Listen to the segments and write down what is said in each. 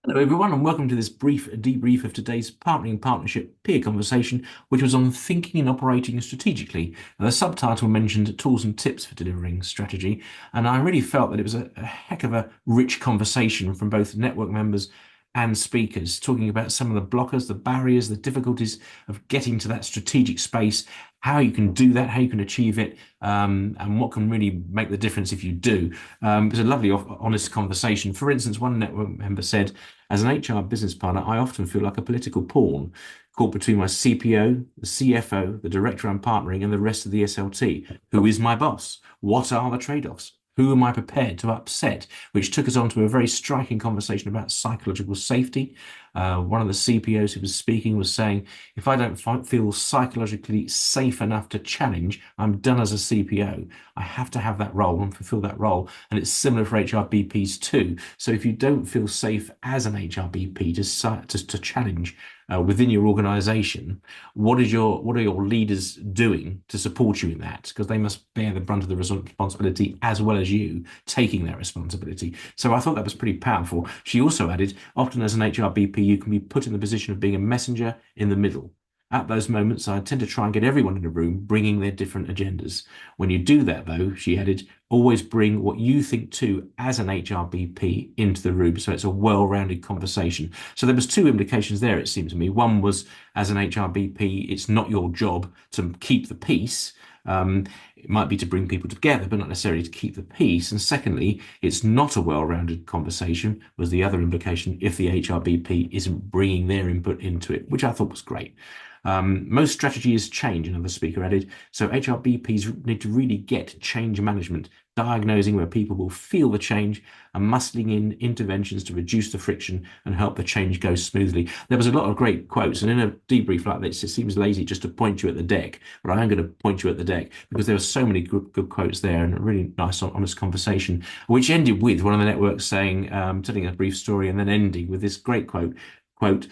Hello, everyone, and welcome to this brief debrief of today's Partnering Partnership peer conversation, which was on thinking and operating strategically. The subtitle mentioned tools and tips for delivering strategy, and I really felt that it was a heck of a rich conversation from both network members and speakers, talking about some of the blockers, the barriers, the difficulties of getting to that strategic space, how you can do that, how you can achieve it, and what can really make the difference if you do. It was a lovely, honest conversation. For instance, one network member said, as an HR business partner, I often feel like a political pawn caught between my CPO, the CFO, the director I'm partnering, and the rest of the SLT. Who is my boss? What are the trade-offs? Who am I prepared to upset? Which took us on to a very striking conversation about psychological safety. One of the CPOs who was speaking was saying, if I don't feel psychologically safe enough to challenge, I'm done as a CPO. I have to have that role and fulfill that role. And it's similar for HRBPs too. So if you don't feel safe as an HRBP to challenge within your organization, what are your leaders doing to support you in that? Because they must bear the brunt of the responsibility as well as you taking that responsibility. So I thought that was pretty powerful. She also added, often as an HRBP, you can be put in the position of being a messenger in the middle. At those moments, I tend to try and get everyone in the room bringing their different agendas. When you do that, though, she added, always bring what you think too as an HRBP into the room, so it's a well-rounded conversation. So there was two implications there, it seemed to me. One was, as an HRBP, it's not your job to keep the peace. It might be to bring people together, but not necessarily to keep the peace. And secondly, it's not a well-rounded conversation, was the other implication, if the HRBP isn't bringing their input into it, which I thought was great. Most strategy is change, another speaker added. So HRBPs need to really get change management, diagnosing where people will feel the change and muscling in interventions to reduce the friction and help the change go smoothly. There was a lot of great quotes, and in a debrief like this, it seems lazy just to point you at the deck, but I am going to point you at the deck because there were so many good quotes there and a really nice, honest conversation, which ended with one of the networks saying, telling a brief story and then ending with this great quote,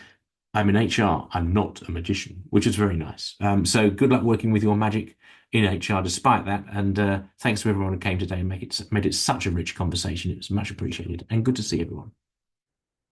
I'm in HR, I'm not a magician, which is very nice. So good luck working with your magic in HR despite that. And thanks to everyone who came today and made it such a rich conversation. It was much appreciated and good to see everyone.